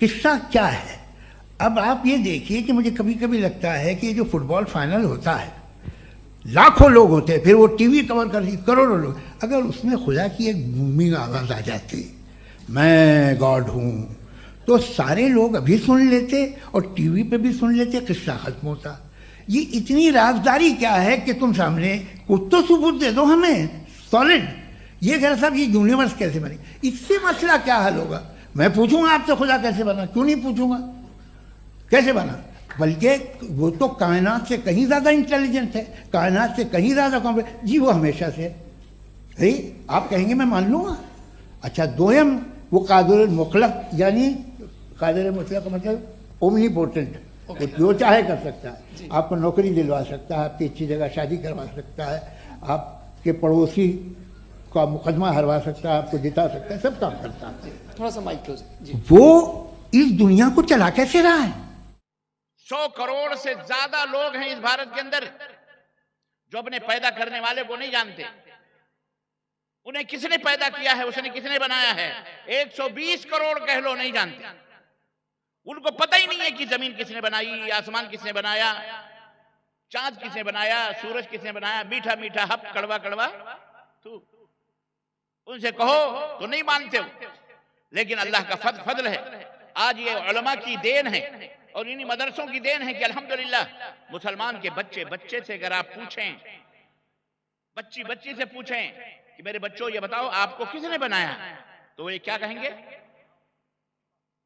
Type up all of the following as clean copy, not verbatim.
قصہ کیا ہے؟ اب آپ یہ دیکھیے کہ مجھے کبھی کبھی لگتا ہے کہ یہ جو فٹ بال فائنل ہوتا ہے، لاکھوں لوگ ہوتے ہیں، پھر وہ ٹی وی کور کر کروڑوں لوگ، اگر اس میں خدا کی ایک گونگی آواز آ جاتی، میں گاڈ ہوں، تو سارے لوگ ابھی سن لیتے اور ٹی وی پہ بھی سن لیتے، قصہ ختم ہوتا۔ یہ اتنی رازداری کیا ہے کہ تم سامنے کچھ تو ثبوت دے دو ہمیں سالڈ۔ یہ کہہ رہا صاحب یہ یونیورس کیسے بنی، اس سے مسئلہ کیا حل ہوگا؟ میں پوچھوں گا آپ سے خدا کیسے بنا؟ کیوں نہیں پوچھوں گا کیسے بنا؟ بلکہ وہ تو کائنات سے کہیں زیادہ انٹیلیجنٹ ہے، کائنات سے کہیں زیادہ کمپلیکس۔ جی وہ ہمیشہ سے ہے، آپ کہیں گے میں مان لوں گا۔ اچھا دویم، وہ قادر المطلق، یعنی قادر مطلق کا مطلب اومنی پوٹنٹ، وہ جو چاہے کر سکتا ہے، آپ کو نوکری دلوا سکتا ہے، آپ کی اچھی جگہ شادی کروا سکتا ہے، آپ کے پڑوسی کا مقدمہ ہروا سکتا ہے، آپ کو جتا سکتا ہے، سب کام کرتا ہے۔ تھوڑا سا مائک کلوز جی۔ وہ اس دنیا کو چلا کیسے رہا ہے؟ 100 کروڑ سے زیادہ لوگ ہیں اس بھارت کے اندر جو اپنے پیدا کرنے والے کو نہیں جانتے، انہیں کس نے پیدا کیا ہے، اس نے کس نے بنایا ہے۔ 120 کروڑ کہہ لو نہیں جانتے، ان کو پتہ ہی نہیں ہے کہ زمین کس نے بنائی، آسمان کس نے بنایا، چاند کس نے بنایا، سورج کس نے بنایا، میٹھا میٹا ہپ کڑوا کڑوا تو ان سے کہو تو نہیں مانتے ہو۔ لیکن اللہ کا فضل ہے، آج یہ علماء کی دین ہے اور انہی مدرسوں کی دین ہے کہ الحمدللہ مسلمان کے بچے سے اگر آپ پوچھیں، بچی سے پوچھیں کہ میرے بچوں یہ بتاؤ آپ کو کس نے بنایا، تو وہ یہ کیا کہیں گے؟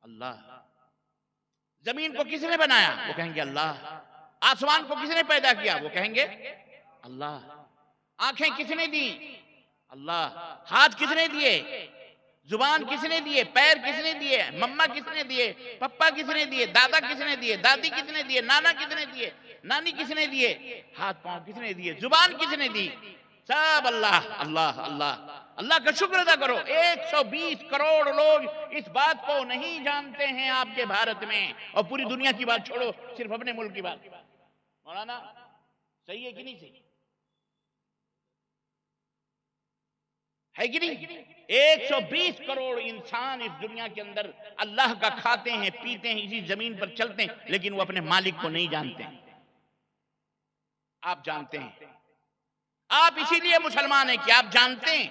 اللہ۔ زمین کو کس نے بنایا، وہ کہیں گے اللہ۔ آسمان کو کس نے پیدا کیا، وہ کہیں گے اللہ۔ آنکھیں کس نے دی، اللہ۔ ہاتھ کس نے دیے، زبان کس نے دیے، پیر کس نے دیے، مما کس نے دیے، پپا کس نے دیے، دادا کس نے دیے، دادی کس نے دیے، نانا کس نے دیے، نانی کس نے دیے، ہاتھ پاؤں کس نے دیے، زبان کس نے دی، سب اللہ اللہ اللہ۔ اللہ کا شکر ادا کرو، 120 کروڑ لوگ اس بات کو نہیں جانتے ہیں آپ کے بھارت میں، اور پوری دنیا کی بات چھوڑو، صرف اپنے ملک کی بات۔ مولانا صحیح ہے کہ نہیں صحیح ہے کہ نہیں؟ 120 کروڑ انسان اس دنیا کے اندر اللہ کا کھاتے ہیں، پیتے ہیں، اسی زمین پر چلتے ہیں، لیکن وہ اپنے مالک کو نہیں جانتے ہیں۔ آپ جانتے ہیں، آپ اسی لیے مسلمان ہیں کہ آپ جانتے ہیں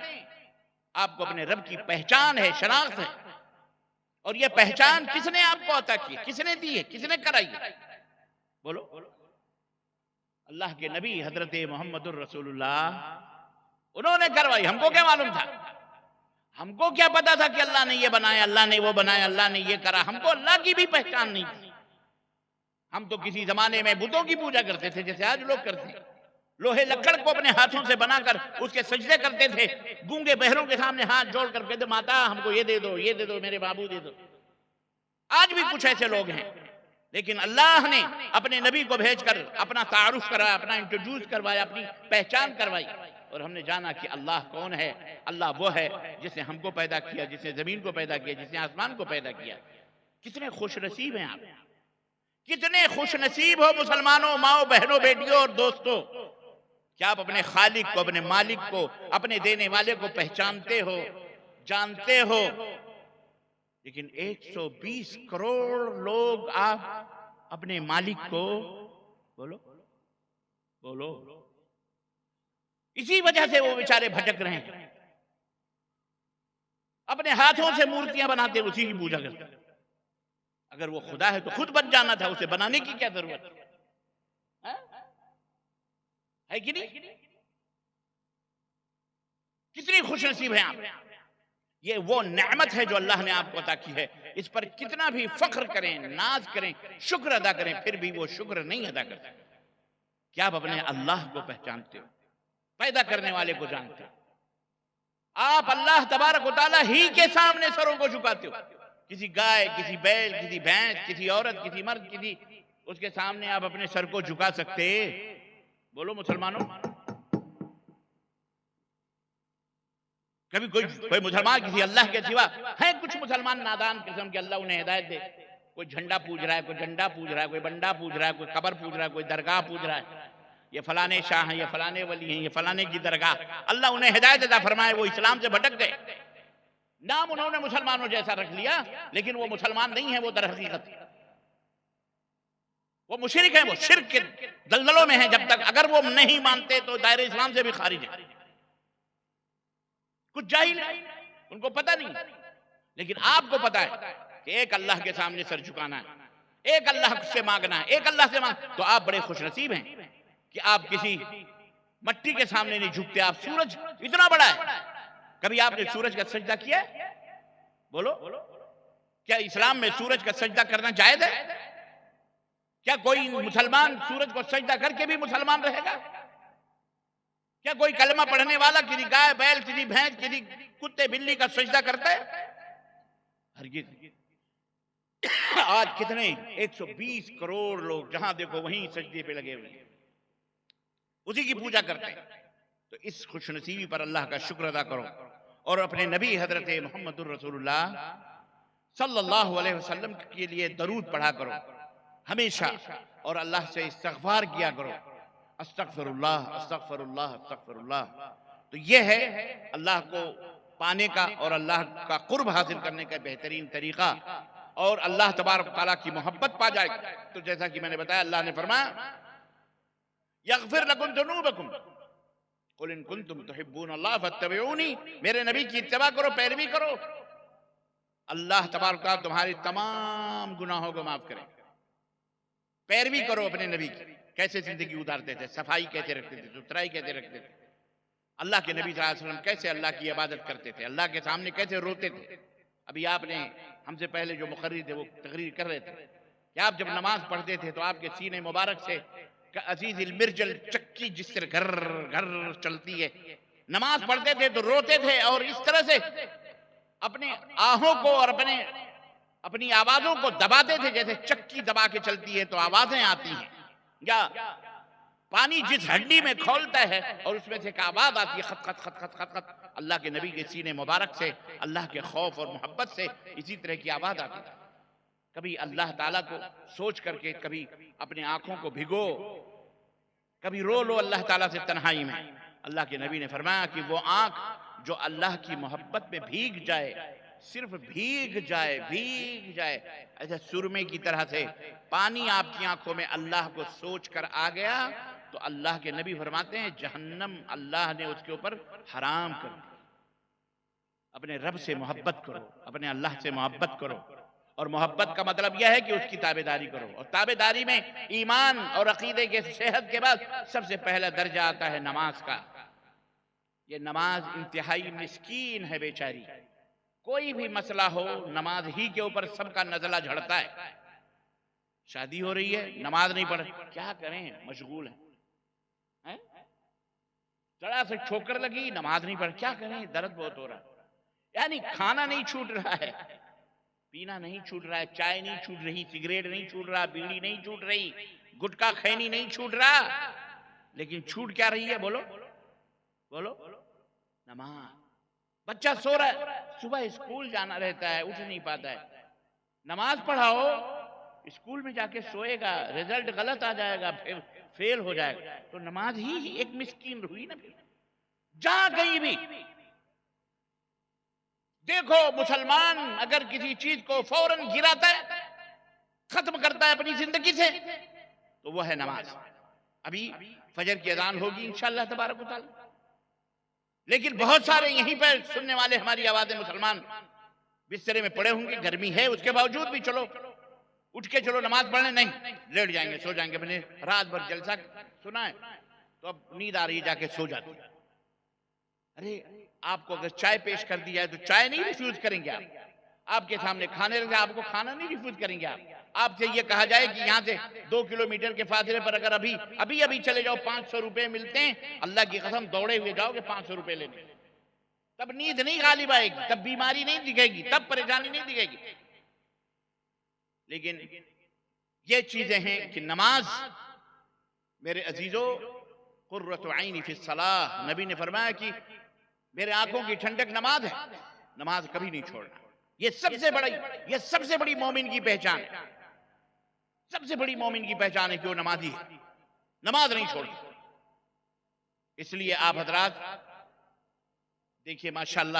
آپ کو اپنے رب کی پہچان ہے، شناخت ہے، اور یہ پہچان کس نے آپ کو عطا کی، کس نے دی ہے، کس نے کرائی ہے؟ بولو۔ اللہ کے نبی حضرت محمد الرسول اللہ، انہوں نے کروائی، ہم کو کیا معلوم تھا؟ ہم کو کیا پتا تھا کہ اللہ نے یہ بنایا، اللہ نے وہ بنایا، اللہ نے یہ کرا؟ ہم کو اللہ کی بھی پہچان نہیں تھی۔ ہم تو کسی زمانے میں بتوں کی پوجا کرتے تھے جیسے آج لوگ کرتے ہیں، لوہے لکڑ کو اپنے ہاتھوں سے بنا کر اس کے سجدے کرتے تھے، گونگے بہروں کے سامنے ہاتھ جوڑ کر کہتے ماتا ہم کو یہ دے دو، یہ دے دو، میرے بابو دے دو۔ آج بھی کچھ ایسے لوگ ہیں، لیکن اللہ نے اپنے نبی کو بھیج کر اپنا تعارف کرایا، اپنا انٹروڈیوس کروایا، اپنی پہچان کروائی، اور ہم نے جانا کہ اللہ کون ہے۔ اللہ وہ ہے جس نے ہم کو پیدا کیا، جس نے زمین کو پیدا کیا، جس نے آسمان کو پیدا کیا۔ کتنے خوش نصیب ہیں آپ، کتنے خوش نصیب ہو مسلمانوں، ماؤں، بہنوں، بیٹیوں اور دوستوں، کیا آپ اپنے خالق کو، اپنے مالک کو، اپنے دینے والے کو پہچانتے ہو، جانتے ہو؟ لیکن 120 کروڑ لوگ آپ اپنے مالک کو بولو بولو، اسی وجہ سے وہ بیچارے بھٹک رہے ہیں، اپنے ہاتھوں سے مورتیاں بناتے، اسی کی پوجا کرتے۔ اگر وہ خدا ہے تو خود بن جانا تھا، اسے بنانے کی کیا ضرورت ہے کہ نہیں؟ کتنی خوش نصیب ہیں آپ۔ یہ وہ نعمت ہے جو اللہ نے آپ کو عطا کی ہے، اس پر کتنا بھی فخر کریں، ناز کریں، شکر ادا کریں، پھر بھی وہ شکر نہیں ادا کر سکتے۔ کیا آپ اپنے اللہ کو پہچانتے ہو، پیدا کرنے والے کو جانتے ہو؟ آپ اللہ تبارک و تعالیٰ ہی کے سامنے سروں کو جھکاتے ہو۔ کسی گائے، کسی بیل، کسی بھینس، کسی عورت، کسی مرد، کسی اس کے سامنے آپ اپنے سر کو جھکا سکتے؟ بولو مسلمانوں، کبھی کوئی مسلمان کسی اللہ کے سوا ہے؟ کچھ مسلمان نادان قسم کے، اللہ انہیں ہدایت دے، کوئی جھنڈا پوج رہا ہے، کوئی ڈنڈا پوج رہا ہے، کوئی بنڈا پوج رہا ہے، کوئی قبر پوج رہا ہے، کوئی درگاہ پوج رہا ہے، یہ فلانے شاہ ہیں، یہ فلانے ولی ہیں، یہ فلانے کی درگاہ۔ اللہ انہیں ہدایت عطا فرمائے، وہ اسلام سے بھٹک گئے۔ نام انہوں نے مسلمانوں جیسا رکھ لیا، لیکن وہ مسلمان نہیں ہے، وہ در حقیقت وہ مشرک ہیں، وہ شرک کے دلدلوں میں ہیں۔ جب تک اگر وہ نہیں مانتے تو دائرہ اسلام سے بھی خارج ہیں۔ کچھ جاہل ہیں، ان کو پتہ نہیں، لیکن آپ کو پتہ ہے کہ ایک اللہ کے سامنے سر جھکانا ہے، ایک اللہ سے مانگنا ہے، ایک اللہ سے تو آپ بڑے خوش نصیب ہیں کہ آپ کسی مٹی کے سامنے نہیں جھکتے۔ آپ سورج اتنا بڑا ہے، کبھی آپ نے سورج کا سجدہ کیا ہے؟ بولو، کیا اسلام میں سورج کا سجدہ کرنا جائز ہے؟ کیا کوئی مسلمان سورج کو سجدہ کر کے بھی مسلمان رہے گا؟ کیا کوئی کلمہ پڑھنے والا کسی گائے بیل، کسی بھینس، کسی کتے بلی کا سجدہ کرتا ہے؟ ہرگز۔ آج کتنے 120 کروڑ لوگ جہاں دیکھو وہیں سجدے پہ لگے ہوئے ہیں، اسی کی پوجا کرتے ہیں۔ تو اس خوش نصیبی پر اللہ کا شکر ادا کرو، اور اپنے نبی حضرت محمد الرسول اللہ صلی اللہ علیہ وسلم کے لیے درود پڑھا کرو ہمیشہ، اور اللہ سے استغفار کیا کرو، استغفر اللہ استغفر اللہ استغفر اللہ۔ تو یہ ہے اللہ کو پانے کا اور اللہ کا قرب حاصل کرنے کا بہترین طریقہ، اور اللہ تبارک و تعالیٰ کی محبت پا جائے۔ تو جیسا کہ میں نے بتایا، اللہ نے فرمایا یغفر لکم ذنوبکم قل ان کنتم تحبون اللہ فاتبعونی، میرے نبی کی اتباع کرو، پیروی کرو، اللہ تبارک و تعالیٰ تمہاری تمام گناہوں کو معاف کرے۔ پیروی کرو اپنے نبی کی، کیسے زندگی گزارتے تھے، صفائی کیسے رکھتے تھے، ستھرائی کیسے رکھتے تھے، اللہ کے نبی صلی اللہ علیہ وسلم کیسے اللہ کی عبادت کرتے تھے، اللہ کے سامنے کیسے روتے تھے۔ ابھی آپ نے ہم سے پہلے جو مقرر تھے وہ تقریر کر رہے تھے کہ آپ جب نماز پڑھتے تھے تو آپ کے سینے مبارک سے عزیز المرجل چکی جس طرح گھر گھر چلتی ہے، نماز پڑھتے تھے تو روتے تھے، اور اس طرح سے اپنے آہوں کو اور اپنی آوازوں کو دباتے تھے جیسے چکی دبا کے چلتی ہے تو آوازیں آتی ہیں، یا پانی جس ہڈی میں کھولتا ہے اور اس میں سے ایک آواز آتی ہے خط خط خط خط خط خط، اللہ کے نبی کے سینے مبارک سے اللہ کے خوف اور محبت سے اسی طرح کی آواز آتی تھی۔ کبھی اللہ تعالیٰ کو سوچ کر کے کبھی اپنے آنکھوں کو بھگو، کبھی رو لو اللہ تعالیٰ سے تنہائی میں۔ اللہ کے نبی نے فرمایا کہ وہ آنکھ جو اللہ کی محبت میں بھیگ جائے، صرف بھیگ جائے ایسے سرمے کی طرح سے پانی آپ کی آنکھوں میں اللہ کو سوچ کر آ گیا، تو اللہ کے نبی فرماتے ہیں جہنم اللہ نے اس کے اوپر حرام کر دی۔ اپنے رب سے محبت کرو، اپنے اللہ سے محبت کرو، اور محبت کا مطلب یہ ہے کہ اس کی تابعداری کرو، اور تابعداری میں ایمان اور عقیدے کے صحت کے بعد سب سے پہلا درجہ آتا ہے نماز کا۔ یہ نماز انتہائی مسکین ہے بیچاری، کوئی بھی مسئلہ ہو نماز ہی کے اوپر سب کا نزلہ جھڑتا ہے۔ شادی ہو رہی ہے، نماز نہیں پڑھ، کیا کریں، مشغول ہیں، ذرا سے ٹھوکر لگی، نماز نہیں پڑھ، کیا کریں، درد بہت ہو رہا ہے۔ یعنی کھانا نہیں چھوٹ رہا ہے، پینا نہیں چھوٹ رہا ہے، چائے نہیں چھوٹ رہی، سگریٹ نہیں چھوٹ رہا، بیڑی نہیں چھوٹ رہی، گٹکا خینی نہیں چھوٹ رہا، لیکن چھوٹ کیا رہی ہے؟ بولو بولو، نماز۔ بچہ سو رہا ہے، صبح اسکول جانا رہتا ہے، اٹھ نہیں پاتا ہے، نماز پڑھاؤ، اسکول میں جا کے سوئے گا، رزلٹ غلط آ جائے گا، فیل ہو جائے گا، تو نماز ہی ایک مسکین ہوئی نا۔ پھر جہاں کہیں بھی دیکھو مسلمان اگر کسی چیز کو فوراً گراتا ہے، ختم کرتا ہے اپنی زندگی سے، تو وہ ہے نماز۔ ابھی فجر کی اذان ہوگی انشاءاللہ تبارک و تعالی، لیکن بہت سارے یہیں پر سننے والے ہماری آوازیں مسلمان بسترے میں پڑے ہوں گے، گرمی ہے اس کے باوجود بھی چلو اٹھ کے چلو نماز پڑھنے، نہیں، لیٹ جائیں گے، سو جائیں گے، میں نے رات بھر جلسہ سنا ہے تو اب نیند آ رہی ہے، جا کے سو جاتی ہے۔ ارے آپ کو اگر چائے پیش کر دی جائے تو چائے نہیں ریفیوز کریں گے آپ کے سامنے کھانے رکھے آپ کو کھانا نہیں ریفیوز کریں گے آپ سے یہ کہا جائے کہ یہاں سے 2 کلومیٹر کے فاصلے پر اگر ابھی چلے جاؤ، 500 روپے ملتے ہیں، اللہ کی قسم دوڑے ہوئے جاؤ گے 500 روپے لینے، تب نیند نہیں غالب آئے گی، تب بیماری نہیں دکھے گی، تب پریشانی نہیں دکھے گی۔ لیکن یہ چیزیں ہیں کہ نماز، میرے عزیزو، قرۃ عینی فی الصلاۃ، نبی نے فرمایا کہ میرے آنکھوں کی ٹھنڈک نماز ہے، نماز کبھی نہیں چھوڑنا۔ یہ سب سے بڑی مومن کی پہچان ہے، سب سے بڑی مومن کی پہچان ہے کہ وہ نمازی ہے، نماز نہیں چھوڑتا۔ اس لیے آپ حضرات دیکھیے ماشاءاللہ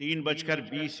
3:20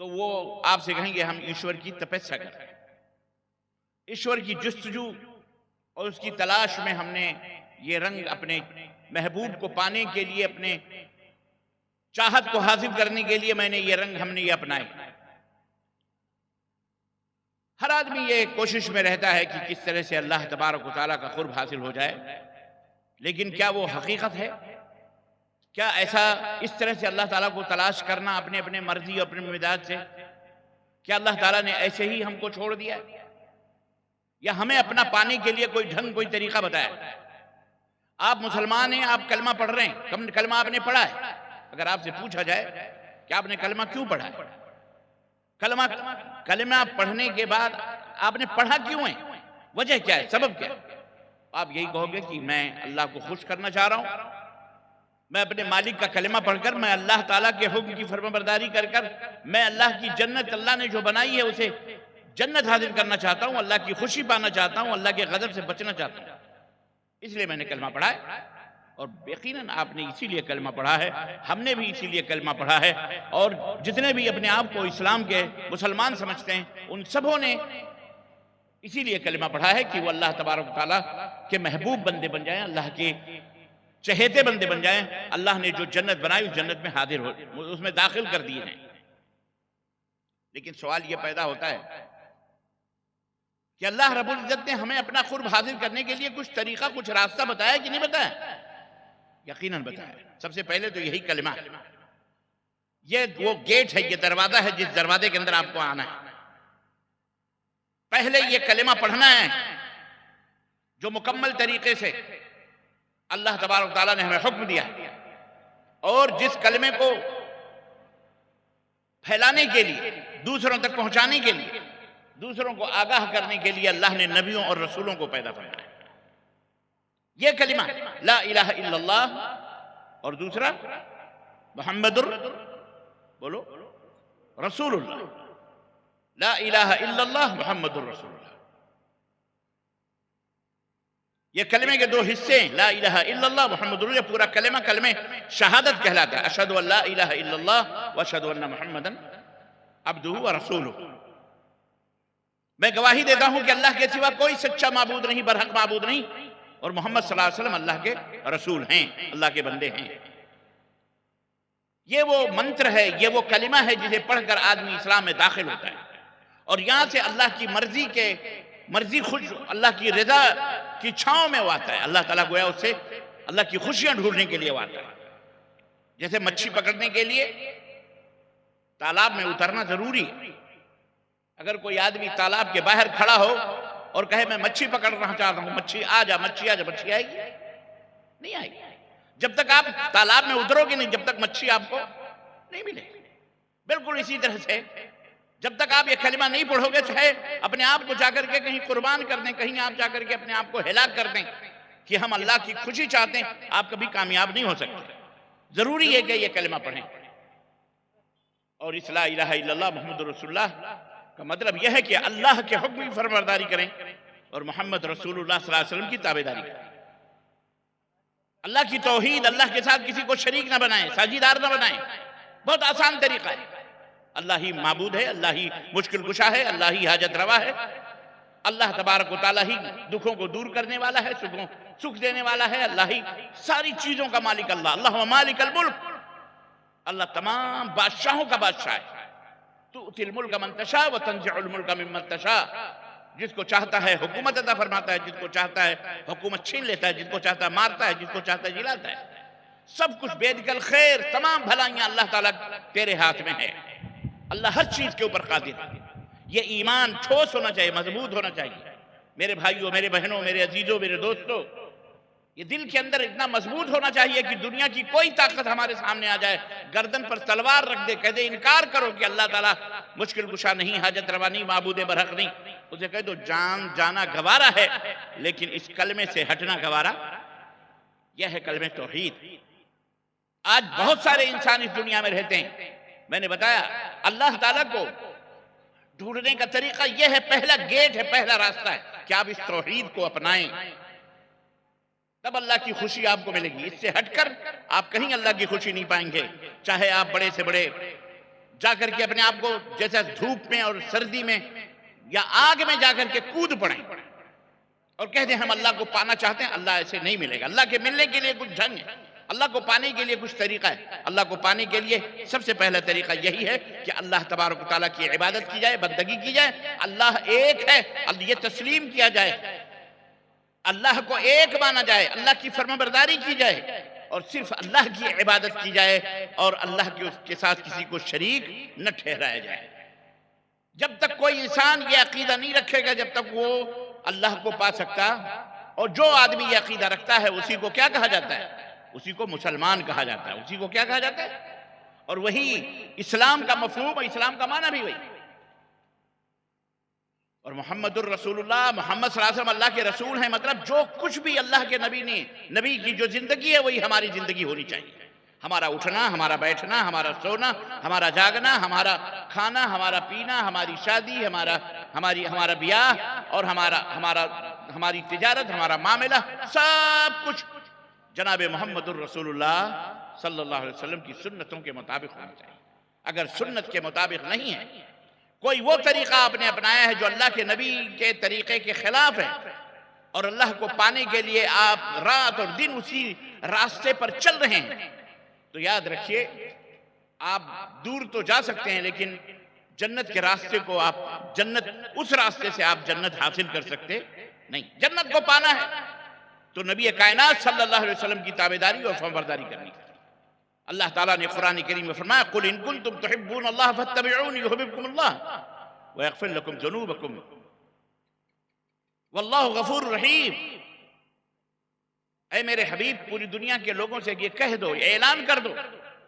تو وہ آپ سے کہیں گے ہم ایشور کی تپسیا کرتے ہیں، ایشور کی جستجو اور اس کی تلاش میں ہم نے یہ رنگ اپنے محبوب کو پانے کے لیے، اپنے چاہت کو حاصل کرنے کے لیے میں نے یہ رنگ ہم نے یہ اپنائے۔ ہر آدمی یہ کوشش میں رہتا ہے کہ کس طرح سے اللہ تبارک و تعالیٰ کا قرب حاصل ہو جائے، لیکن کیا وہ حقیقت ہے؟ کیا ایسا اس طرح سے اللہ تعالیٰ کو تلاش کرنا اپنے اپنے مرضی اور اپنے مزاج سے، کیا اللہ تعالیٰ نے ایسے ہی ہم کو چھوڑ دیا یا ہمیں اپنا پانے کے لیے کوئی ڈھنگ کوئی طریقہ بتایا؟ آپ مسلمان ہیں، آپ کلمہ پڑھ رہے ہیں، کلمہ آپ نے پڑھا ہے؟ اگر آپ سے پوچھا جائے کہ آپ نے کلمہ کیوں پڑھا ہے، کلمہ پڑھنے کے بعد آپ نے پڑھا کیوں ہے، وجہ کیا ہے، سبب کیا ہے؟ آپ یہی کہو گے کہ میں اللہ کو خوش کرنا چاہ رہا ہوں، میں اپنے مالک کا کلمہ پڑھ کر، میں اللہ تعالیٰ کے حکم کی فرمانبرداری کر کر، میں اللہ کی جنت اللہ نے جو بنائی ہے اسے جنت حاصل کرنا چاہتا ہوں، اللہ کی خوشی پانا چاہتا ہوں، اللہ کے غضب سے بچنا چاہتا ہوں، اس لیے میں نے کلمہ پڑھا ہے۔ اور یقیناً آپ نے اسی لیے کلمہ پڑھا ہے، ہم نے بھی اسی لیے کلمہ پڑھا ہے، اور جتنے بھی اپنے آپ کو اسلام کے مسلمان سمجھتے ہیں ان سبوں نے اسی لیے کلمہ پڑھا ہے کہ وہ اللہ تبارک و تعالیٰ کے محبوب بندے بن جائیں، اللہ کے چہیتے بندے بن جائیں، اللہ نے جو جنت بنائی اس جنت میں حاضر ہو، اس میں داخل کر دیے ہیں۔ لیکن سوال یہ پیدا ہوتا ہے کہ اللہ رب العزت نے ہمیں اپنا قرب حاصل کرنے کے لیے کچھ طریقہ، کچھ راستہ بتایا کہ نہیں بتایا؟ یقیناً بتایا۔ سب سے پہلے تو یہی کلمہ، یہ وہ گیٹ ہے، یہ دروازہ ہے جس دروازے کے اندر آپ کو آنا ہے۔ پہلے یہ کلمہ پڑھنا ہے جو مکمل طریقے سے اللہ تبارک و تعالیٰ نے ہمیں حکم دیا، اور جس کلمے کو پھیلانے کے لیے، دوسروں تک پہنچانے کے لیے، دوسروں کو آگاہ کرنے کے لیے اللہ نے نبیوں اور رسولوں کو پیدا فرمایا۔ یہ کلمہ لا الہ الا اللہ، اور دوسرا محمد بولو رسول اللہ، لا الہ الا اللہ محمد رسول اللہ۔ یہ کلمے کے دو حصے ہیں، لا الہ الا اللہ محمد رسول اللہ، پورا کلمہ کلمہ شہادت کہلاتا ہے، اشہد ان لا الہ الا اللہ واشہد ان محمدا عبدہ ورسولہ۔ میں گواہی دیتا ہوں کہ اللہ کے سوا کوئی سچا معبود نہیں، برحق معبود نہیں، اور محمد صلی اللہ علیہ وسلم اللہ کے رسول ہیں، اللہ کے بندے ہیں۔ یہ وہ منتر ہے، یہ وہ کلمہ ہے جسے پڑھ کر آدمی اسلام میں داخل ہوتا ہے، اور یہاں سے اللہ کی مرضی خوش، اللہ کی رضا کی چھاؤں میں وہ آتا ہے۔ اللہ تعالیٰ گویا اس سے اللہ کی خوشیاں ڈھونڈنے کے لیے وہ آتا ہے۔ جیسے مچھی پکڑنے کے لیے تالاب میں اترنا ضروری ہے۔ اگر کوئی آدمی تالاب کے باہر کھڑا ہو اور کہے میں مچھی پکڑنا چاہتا ہوں، مچھی آ جا، مچھی آ جا، مچھی آئے گی؟ نہیں آئے گی۔ جب تک آپ تالاب میں اترو گے نہیں، جب تک مچھی آپ کو نہیں ملے گی۔ بالکل اسی طرح سے جب تک آپ یہ کلمہ نہیں پڑھو گے، چاہے اپنے آپ کو جا کر کے کہیں قربان کر دیں، کہیں آپ جا کر کے اپنے آپ کو ہلاک کر دیں کہ ہم اللہ کی خوشی چاہتے ہیں، آپ کبھی کامیاب نہیں ہو سکتے۔ ضروری ہے کہ یہ کلمہ پڑھیں، اور اس لا الہ الا اللہ محمد رسول اللہ کا مطلب یہ ہے کہ اللہ کے حکم کی فرمانبرداری کریں اور محمد رسول اللہ صلی اللہ علیہ وسلم کی تابعداری کریں۔ اللہ کی توحید، اللہ کے ساتھ کسی کو شریک نہ بنائیں، ساجیدار نہ بنائیں۔ بہت آسان طریقہ ہے۔ اللہ ہی معبود ہے، اللہ ہی مشکل کشا ہے، اللہ ہی حاجت روا ہے، اللہ تبارک و تعالیٰ ہی دکھوں کو دور کرنے والا ہے، سکھ دینے والا ہے، اللہ ہی ساری چیزوں کا مالک، اللہ مالک الملک، اللہ تمام بادشاہوں کا بادشاہ ہے۔ تؤتی الملک من تشاء وتنزع الملک ممن تشاء، جس کو چاہتا ہے حکومت عطا فرماتا ہے، جس کو چاہتا ہے حکومت چھین لیتا ہے، جس کو چاہتا ہے مارتا ہے، جس کو چاہتا ہے جلاتا ہے۔ سب کچھ بید الخیر، تمام بھلائیاں اللہ تعالیٰ تیرے ہاتھ میں ہے۔ اللہ ہر چیز کے اوپر قادر ہے۔ یہ ایمان ٹھوس ہونا چاہیے، مضبوط ہونا چاہیے۔ میرے بھائیوں، میرے بہنوں، میرے عزیزوں، میرے دوستوں، یہ دل کے اندر اتنا مضبوط ہونا چاہیے کہ دنیا کی کوئی طاقت ہمارے سامنے آ جائے، گردن پر تلوار رکھ دے، کہہ دے انکار کرو کہ اللہ تعالیٰ مشکل کشا نہیں، حاجت روا نہیں، معبود برحق نہیں، اسے کہہ دو جان جانا گوارا ہے، لیکن اس کلمے سے ہٹنا گوارا۔ یہ ہے کلمہ توحید۔ آج بہت سارے انسان اس دنیا میں رہتے ہیں، میں نے بتایا اللہ تعالیٰ کو ڈھونڈنے کا طریقہ یہ ہے، پہلا گیٹ ہے، پہلا راستہ ہے کہ آپ اس توحید کو اپنائیں، تب اللہ کی خوشی آپ کو ملے گی۔ اس سے ہٹ کر آپ کہیں اللہ کی خوشی نہیں پائیں گے، چاہے آپ بڑے سے بڑے جا کر کے اپنے آپ کو جیسا دھوپ میں اور سردی میں یا آگ میں جا کر کے کود پڑیں اور کہہ دیں ہم اللہ کو پانا چاہتے ہیں، اللہ ایسے نہیں ملے گا۔ اللہ کے ملنے کے لیے کچھ ڈھنگ ہے، اللہ کو پانے کے لیے کچھ طریقہ ہے۔ اللہ کو پانے کے لیے سب سے پہلا طریقہ یہی ہے کہ اللہ تبارک و تعالیٰ کی عبادت کی جائے، بندگی کی جائے، اللہ ایک ہے یہ تسلیم کیا جائے، اللہ کو ایک مانا جائے، اللہ کی فرمانبرداری کی جائے اور صرف اللہ کی عبادت کی جائے اور اللہ کے ساتھ کسی کو شریک نہ ٹھہرایا جائے۔ جب تک کوئی انسان یہ عقیدہ نہیں رکھے گا جب تک وہ اللہ کو پا سکتا، اور جو آدمی یہ عقیدہ رکھتا ہے اسی کو کیا کہا جاتا ہے؟ اسی کو مسلمان کہا جاتا ہے، اسی کو کیا کہا جاتا ہے؟ اور وہی اسلام کا مفہوم، اسلام کا معنی بھی وہی۔ اور محمد الرسول اللہ، محمد صلی اللہ علیہ وسلم اللہ کے رسول ہیں، مطلب جو کچھ بھی اللہ کے نبی کی جو زندگی ہے وہی ہماری زندگی ہونی چاہیے۔ ہمارا اٹھنا، ہمارا بیٹھنا، ہمارا سونا، ہمارا جاگنا، ہمارا کھانا، ہمارا پینا، ہماری شادی، ہمارا بیاہ اور ہماری تجارت، ہمارا معاملہ، سب کچھ جناب محمد الرسول اللہ صلی اللہ علیہ وسلم کی سنتوں کے مطابق ہونا چاہیے۔ اگر سنت کے مطابق نہیں ہے، کوئی وہ طریقہ آپ نے اپنایا ہے جو اللہ کے نبی کے طریقے کے خلاف ہے، اور اللہ کو پانے کے لیے آپ رات اور دن اسی راستے پر چل رہے ہیں، تو یاد رکھیے آپ دور تو جا سکتے ہیں لیکن جنت کے راستے کو اس راستے سے آپ جنت حاصل کر سکتے نہیں۔ جنت کو پانا ہے تو نبی کائنات صلی اللہ علیہ وسلم کی تابعداری اور فرمانبرداری کرنی ہے۔ اللہ تعالیٰ نے قرآن کریم میں فرمایا قُلْ إِن كُنتُمْ تُحِبُّونَ اللَّهَ فَاتَّبِعُونِي يُحْبِبْكُمُ اللَّهُ وَيَغْفِرْ لَكُمْ ذُنُوبَكُمْ وَاللَّهُ غَفُورٌ رَحِيمٌ۔ اے میرے حبیب پوری دنیا کے لوگوں سے یہ کہہ دو، یہ اعلان کر دو،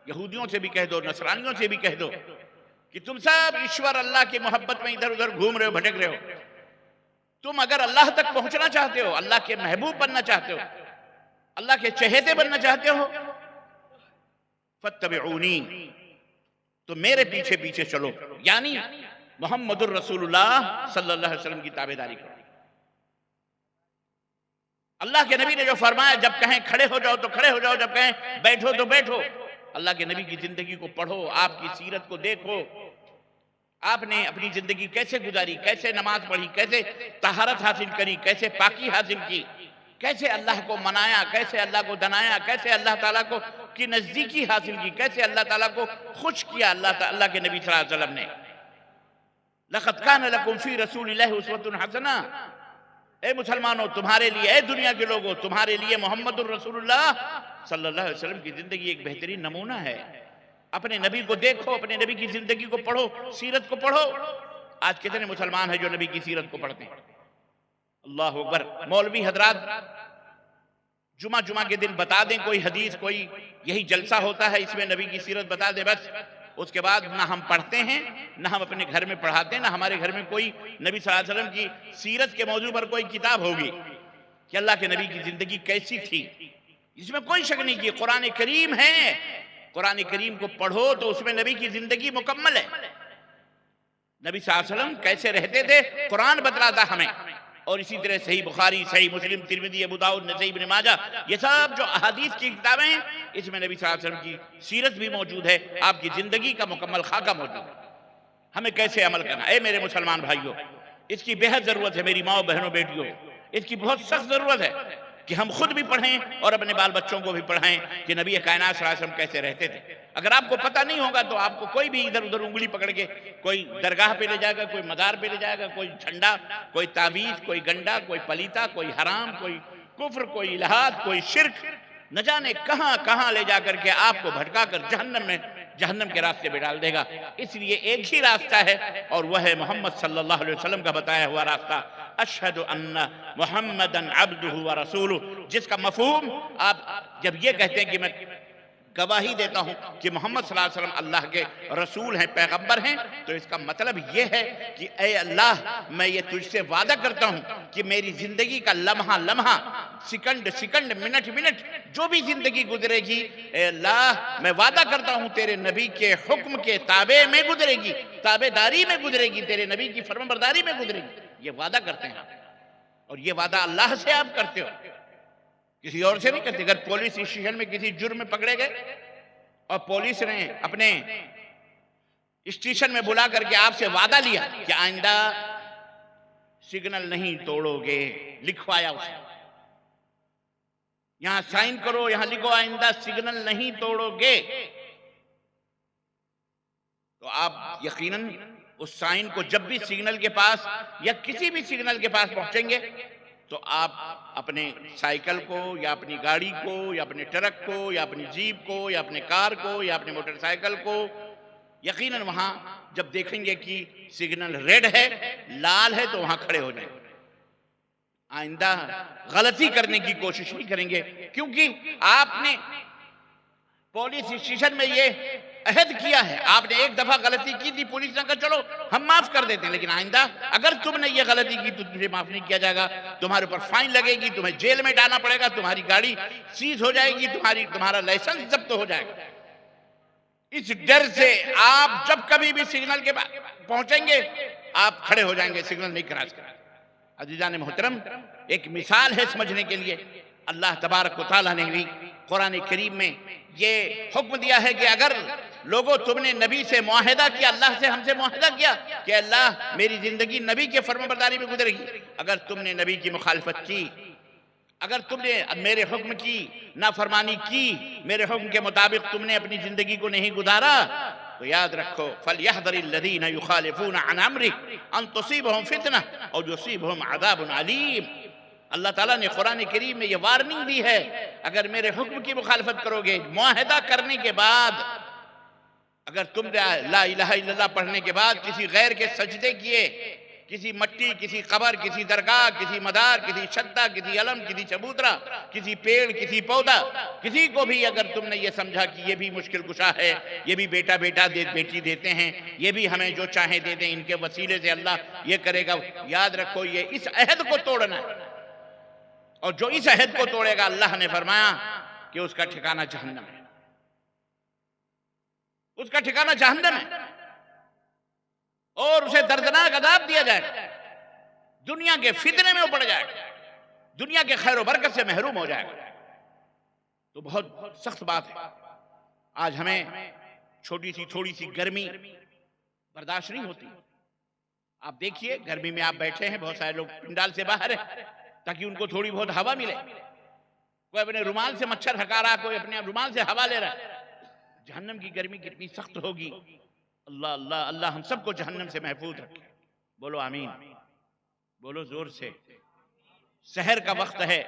یہودیوں سے بھی کہہ دو، نصرانیوں سے بھی کہہ دو کہ تم سب ایشور اللہ کی محبت میں ادھر ادھر گھوم رہے ہو، بھٹک رہے ہو۔ تم اگر اللہ تک پہنچنا چاہتے ہو، اللہ کے محبوب بننا چاہتے ہو، اللہ کے چہیتے بننا چاہتے ہو، فَاتَّبِعُونِي، تو میرے پیچھے پیچھے چلو، یعنی محمد الرسول اللہ صلی اللہ علیہ وسلم کی تابعداری کرو۔ اللہ کے نبی نے جو فرمایا جب کہیں کھڑے ہو جاؤ تو کھڑے ہو جاؤ، جب کہیں بیٹھو تو بیٹھو۔ اللہ کے نبی کی زندگی کو پڑھو، آپ کی سیرت کو دیکھو، آپ نے اپنی زندگی کیسے گزاری، کیسے نماز پڑھی، کیسے طہارت حاصل کری، کیسے پاکی حاصل کی، کیسے اللہ کو منایا، کیسے اللہ کو دنایا، کیسے اللہ تعالیٰ کی نزدیکی حاصل کی، کیسے اللہ تعالیٰ کو خوش کیا اللہ کے نبی صلی اللہ علیہ وسلم نے۔ لَقَدْ كَانَ لَكُمْ فِي رَسُولِ اللَّهِ أُسْوَةٌ حَسَنَةٌ، اے مسلمانوں تمہارے لیے، اے دنیا کے لوگوں تمہارے لیے محمد الرسول اللہ صلی اللہ علیہ وسلم کی زندگی ایک بہترین نمونہ ہے۔ اپنے نبی کو دیکھو، اپنے نبی کی زندگی کو پڑھو، سیرت کو پڑھو۔ آج کتنے مسلمان ہیں جو نبی کی سیرت کو پڑھتے ہیں؟ اللہ اکبر۔ مولوی حضرات جمعہ کے دن بتا دیں کوئی حدیث، کوئی یہی جلسہ ہوتا ہے اس میں نبی کی سیرت بتا دیں، بس اس کے بعد نہ ہم پڑھتے ہیں، نہ ہم اپنے گھر میں پڑھاتے ہیں، نہ ہمارے گھر میں کوئی نبی صلی اللہ علیہ وسلم کی سیرت کے موضوع پر کوئی کتاب ہوگی کہ اللہ کے نبی کی زندگی کیسی تھی۔ اس میں کوئی شک نہیں کہ قرآن کریم ہے، قرآن کریم کو پڑھو تو اس میں نبی کی زندگی مکمل ہے۔ نبی صلی اللہ علیہ وسلم کیسے رہتے تھے قرآن بتلاتا ہمیں، اور اسی طرح صحیح بخاری، صحیح مسلم، ترمذی، ابو داؤد، نسائی، ابن ماجہ، یہ سب جو احادیث کی کتابیں ہیں اس میں نبی صلی اللہ علیہ وسلم کی سیرت بھی موجود ہے، آپ کی زندگی کا مکمل خاکہ موجود ہے۔ ہمیں کیسے عمل کرنا، اے میرے مسلمان بھائیوں، اس کی بہت ضرورت ہے، میری ماں بہنوں بیٹیوں، اس کی بہت سخت ضرورت ہے کہ ہم خود بھی پڑھیں اور اپنے بال بچوں کو بھی پڑھائیں کہ نبی کائنات صلی اللہ علیہ وسلم کیسے رہتے تھے۔ اگر آپ کو پتہ نہیں ہوگا تو آپ کو کوئی بھی ادھر ادھر انگلی پکڑ کے کوئی درگاہ پہ لے جائے گا، کوئی مزار پہ لے جائے گا، کوئی جھنڈا، کوئی تعویذ، کوئی گنڈا، کوئی پلیتا، کوئی حرام، کوئی کفر، کوئی الہاد، کوئی شرک، نہ جانے کہاں کہاں لے جا کر کے آپ کو بھٹکا کر جہنم کے راستے پہ ڈال دے گا۔ اس لیے ایک ہی راستہ ہے اور وہ ہے محمد صلی اللہ علیہ وسلم کا بتایا ہوا راستہ، اشہد ان محمدً عبدہ ورسولہ، جس کا مفہوم آپ جب یہ کہتے ہیں کہ میں گواہی دیتا ہوں کہ محمد صلی اللہ علیہ وسلم اللہ کے رسول ہیں، پیغمبر ہیں، تو اس کا مطلب یہ ہے کہ اے اللہ میں یہ تجھ سے وعدہ کرتا ہوں کہ میری زندگی کا لمحہ لمحہ، سیکنڈ سیکنڈ، منٹ منٹ، جو بھی زندگی گزرے گی، اے اللہ میں وعدہ کرتا ہوں تیرے نبی کے حکم کے تابع میں گزرے گی، تابع داری میں گزرے گی، تیرے نبی کی فرمانبرداری میں گزرے گی۔ یہ وعدہ کرتے ہیں اور یہ وعدہ اللہ سے آپ کرتے ہو، کسی اور سے نہیں کرتے۔ اگر پولیس اسٹیشن میں کسی جرم میں پکڑے گئے اور پولیس نے اپنے اسٹیشن میں بلا کر کے آپ سے وعدہ لیا کہ آئندہ سگنل نہیں توڑو گے، لکھوایا اسے، یہاں سائن کرو، یہاں لکھو آئندہ سگنل نہیں توڑو گے، تو آپ یقیناً اس سائن کو جب بھی سگنل کے پاس یا کسی بھی سگنل کے پاس پہنچیں گے تو آپ اپنے سائیکل کو یا اپنی گاڑی کو یا اپنے ٹرک کو یا اپنی جیپ کو یا اپنے کار کو یا اپنے موٹر سائیکل کو یقیناً وہاں جب دیکھیں گے کہ سگنل ریڈ ہے، لال ہے، تو وہاں کھڑے ہو جائیں گے، آئندہ غلطی کرنے کی کوشش نہیں کریں گے، کیونکہ آپ نے پولیس اسٹیشن میں یہ عہد کیا ہے، آپ نے ایک دفعہ غلطی کی تھی، پولیس نے کہا چلو ہم معاف کر دیتے ہیں، لیکن آئندہ اگر تم نے یہ غلطی کی تو تجھے معاف نہیں کیا جائے گا، تمہارے اوپر فائن لگے گی، تمہیں جیل میں ڈالنا پڑے گا، تمہاری گاڑی سیز ہو جائے گی، تمہارا لائسنس ضبط ہو جائے گا۔ اس ڈر سے آپ جب کبھی بھی سگنل کے پہنچیں گے آپ کھڑے ہو جائیں گے، سگنل نہیں کراس کریں۔ عزیزان محترم، ایک مثال ہے سمجھنے کے لیے، اللہ تبارک و تعالیٰ نے بھی قرآن کریم میں یہ حکم دیا ہے کہ اگر لوگوں تم نے نبی سے معاہدہ کیا، اللہ سے ہم سے معاہدہ کیا کہ اللہ میری زندگی نبی کے فرمانبرداری میں گزرے گی، اگر تم نے نبی کی مخالفت کی، اگر تم نے میرے حکم کی نافرمانی کی، میرے حکم کے مطابق تم نے اپنی زندگی کو نہیں گزارا، تو یاد رکھو فَلْيَحْذَرِ الَّذِينَ يُخَالِفُونَ عَنْ أَمْرِهِ أَن تُصِيبَهُمْ فِتْنَةٌ أَوْ يُصِيبَهُمْ عَذَابٌ عَلِيمٌ۔ اللہ تعالیٰ نے قرآن کریم میں یہ وارننگ دی ہے، اگر میرے حکم کی مخالفت کرو گے، معاہدہ کرنے کے بعد، اگر تم نے لا الہ الا اللہ پڑھنے کے بعد کسی غیر کے سجدے کیے، کسی مٹی، کسی قبر، کسی درگاہ، کسی مدار، کسی چھتا، کسی علم، کسی چبوترا، کسی پیڑ، کسی پودا، کسی کو بھی اگر تم نے یہ سمجھا کہ یہ بھی مشکل کشا ہے، یہ بھی بیٹا بیٹی دیتے ہیں، یہ بھی ہمیں جو چاہیں دے دیں، ان کے وسیلے سے اللہ یہ کرے گا، یاد رکھو یہ اس عہد کو توڑنا ہے، اور جو اس عہد کو توڑے گا اللہ نے فرمایا کہ اس کا ٹھکانہ جہنم ہے، اس کا ٹھکانہ جہنم ہے، اور اسے دردناک عذاب دیا جائے گا، دنیا کے فتنے میں وہ پڑ جائے گا، دنیا کے خیر و برکت سے محروم ہو جائے گا۔ تو بہت سخت بات ہے، آج ہمیں چھوٹی سی تھوڑی سی گرمی برداشت نہیں ہوتی۔ آپ دیکھیے گرمی میں آپ بیٹھے ہیں، بہت سارے لوگ پنڈال سے باہر ہیں تاکہ ان کو تھوڑی بہت ہوا ملے، کوئی اپنے رومال سے مچھر ہکا رہا، کوئی اپنے رومال سے ہوا لے رہا ہے۔ جہنم کی گرمی کتنی سخت ہوگی، اللہ اللہ اللہ ہم سب کو جہنم سے محفوظ رکھے، بولو آمین، بولو زور سے۔ سحر کا وقت ہے،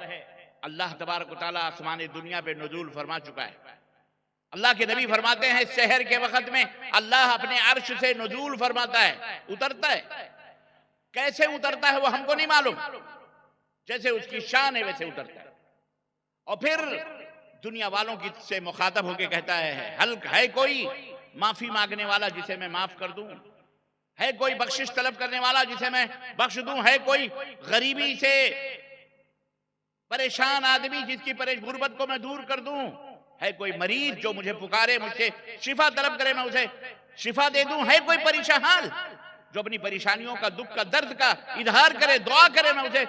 اللہ تبارک و تعالیٰ آسمان دنیا پہ نزول فرما چکا ہے، اللہ کے نبی فرماتے ہیں سحر کے وقت میں اللہ اپنے عرش سے نزول فرماتا ہے، اترتا ہے، کیسے اترتا ہے وہ ہم کو نہیں معلوم، جیسے اس کی شان ہے ویسے اترتا ہے، اور پھر دنیا والوں کی سے مخاطب ہو کے کہتا ہے ہے کوئی معافی مانگنے والا جسے میں معاف کر دوں، ہے کوئی بخشش طلب کرنے والا جسے میں بخش دوں، ہے کوئی غریبی سے پریشان آدمی جس کی غربت کو میں دور کر دوں، ہے کوئی مریض جو مجھے پکارے، مجھ سے شفا طلب کرے میں اسے شفا دے دوں، ہے کوئی پریشان حال جو اپنی پریشانیوں کا، دکھ کا، درد کا اظہار کرے، دعا کرے میں اسے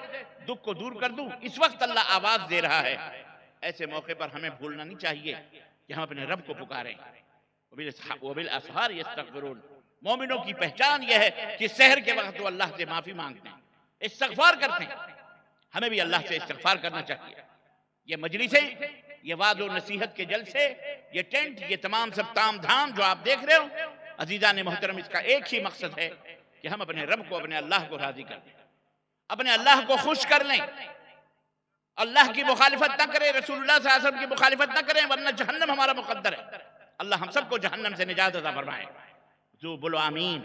دکھ کو دور کر دوں۔ اس وقت اللہ آواز دے رہا ہے، ایسے موقع پر ہمیں بھولنا نہیں چاہیے کہ ہم اپنے رب کو پکاریں۔ وَبِالْأَسْحَارِ يَسْتَغْفِرُونَ، مومنوں کی پہچان یہ ہے کہ سحر کے وقت وہ اللہ سے معافی مانگتے ہیں، استغفار کرتے ہیں، ہمیں بھی اللہ سے استغفار کرنا چاہیے۔ یہ مجلسیں، یہ وعظ و نصیحت کے جلسے، یہ ٹینٹ، یہ تمام سب تام دھام جو آپ دیکھ رہے ہو عزیزان محترم، اس کا ایک ہی مقصد ہے کہ ہم اپنے رب کو، اپنے اللہ کو راضی کر دیں، اپنے اللہ کو خوش کر لیں، اللہ کی مخالفت نہ کریں، رسول اللہ صلی اللہ علیہ وسلم کی مخالفت نہ کریں، ورنہ جہنم ہمارا مقدر ہے۔ اللہ ہم سب کو جہنم سے نجات عطا فرمائے، جو بولو آمین۔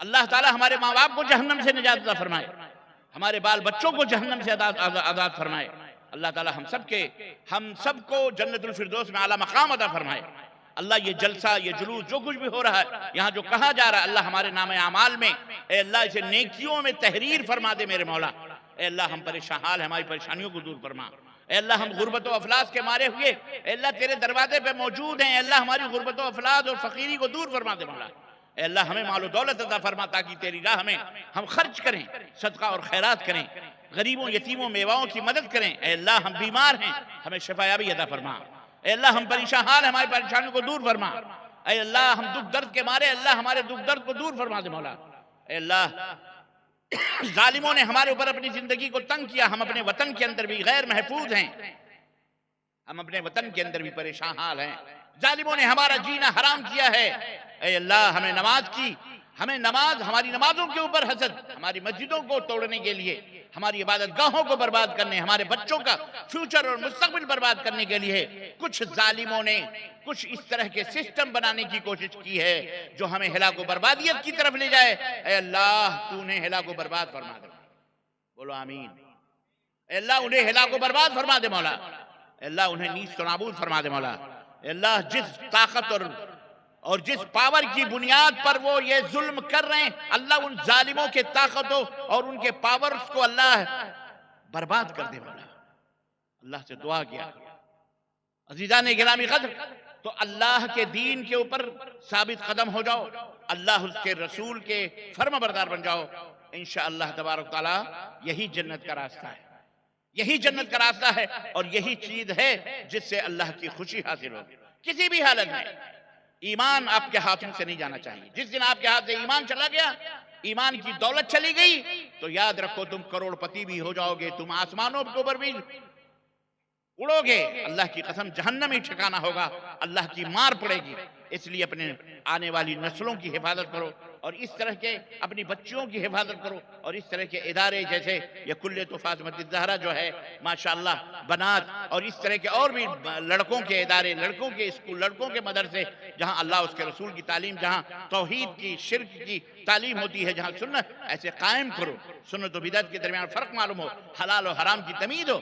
اللہ تعالی ہمارے ماں باپ کو جہنم سے نجات عطا فرمائے، ہمارے بال بچوں کو جہنم سے آزاد فرمائے، اللہ تعالی ہم سب کو جنت الفردوس میں اعلیٰ مقام عطا فرمائے۔ اللہ یہ جلسہ، یہ جلوس، جو کچھ بھی ہو رہا ہے، یہاں جو کہا جا رہا ہے، اللہ ہمارے نام اعمال میں، اے اللہ اسے نیکیوں میں تحریر فرما دے میرے مولا۔ اے اللہ ہم پریشان حال ہیں، ہماری پریشانیوں کو دور فرما۔ اے اللہ ہم غربت و افلاس کے مارے ہوئے اے اللہ تیرے دروازے پہ موجود ہیں، اے اللہ ہماری غربت و افلاس اور فقیری کو دور فرما دے مولا۔ اے اللہ ہمیں مال و دولت عطا فرما تاکہ تیری راہ میں ہم خرچ کریں، صدقہ اور خیرات کریں، غریبوں، یتیموں، بیواؤں کی مدد کریں۔ اے اللہ ہم بیمار ہیں، ہمیں شفا یابی عطا فرما۔ اے اللہ ہم پریشان حال ہیں، ہماری پریشانیوں کو دور فرما۔ اے اللہ ہم دکھ درد کے مارے اللہ ہمارے دکھ درد کو دور فرما دے مولا. اے اللہ ظالموں نے ہمارے اوپر اپنی زندگی کو تنگ کیا، ہم اپنے وطن کے اندر بھی غیر محفوظ ہیں، ہم اپنے وطن کے اندر بھی پریشان حال ہیں، ظالموں نے ہمارا جینا حرام کیا ہے. اے اللہ ہمیں نماز کی، ہمیں نماز، ہماری نمازوں کے اوپر حسد، ہماری مسجدوں کو توڑنے کے لیے، ہماری عبادت گاہوں کو برباد کرنے، ہمارے بچوں کا فیوچر اور مستقبل برباد کرنے کے لیے کچھ ظالموں نے کچھ اس طرح کے سسٹم بنانے کی کوشش کی ہے جو ہمیں ہلاک و بربادیت کی طرف لے جائے. اے اللہ تو انہیں ہلاک و برباد فرما دے. بولو آمین. اے اللہ انہیں ہلاک و برباد فرما دے مولا. اے اللہ انہیں نیست و نابود فرما دے مولا. اے اللہ جس طاقت اور جس پاور کی بنیاد پر وہ یہ ظلم کر رہے ہیں، اللہ ان ظالموں کے طاقتوں اور ان کے پاورز کو اللہ برباد کر دے مولا. اللہ سے دعا کیا. عزیزان گرامی قدر، تو اللہ کے دین کے اوپر ثابت قدم ہو جاؤ، اللہ اس کے رسول کے فرما بردار بن جاؤ. انشاءاللہ تبارک تعالی یہی جنت کا راستہ ہے، یہی جنت کا راستہ ہے، اور یہی چیز ہے جس سے اللہ کی خوشی حاصل ہوگی. کسی بھی حالت میں ایمان آپ کے ہاتھوں سے نہیں جانا چاہیے. جس دن آپ کے ہاتھ سے ایمان چلا گیا، ایمان کی دولت چلی گئی، تو یاد رکھو تم کروڑ پتی بھی ہو جاؤ گے، تم آسمانوں کے اوپر بھی اڑو گے، اللہ کی قسم جہنم ہی ٹھکانہ ہوگا، اللہ کی مار پڑے گی. اس لیے اپنے آنے والی نسلوں کی حفاظت کرو، اور اس طرح کے اپنی بچیوں کی حفاظت کرو، اور اس طرح کے ادارے جیسے یہ کلیۃ فاطمۃ الزہرا جو ہے ماشاءاللہ بنات، اور اس طرح کے اور بھی لڑکوں کے ادارے، لڑکوں کے اسکول، لڑکوں کے مدرسے، جہاں اللہ اس کے رسول کی تعلیم، جہاں توحید کی، شرک کی تعلیم ہوتی ہے، جہاں سنت، ایسے قائم کرو. سنت و بدعت کے درمیان فرق معلوم ہو، حلال و حرام کی تمیز ہو.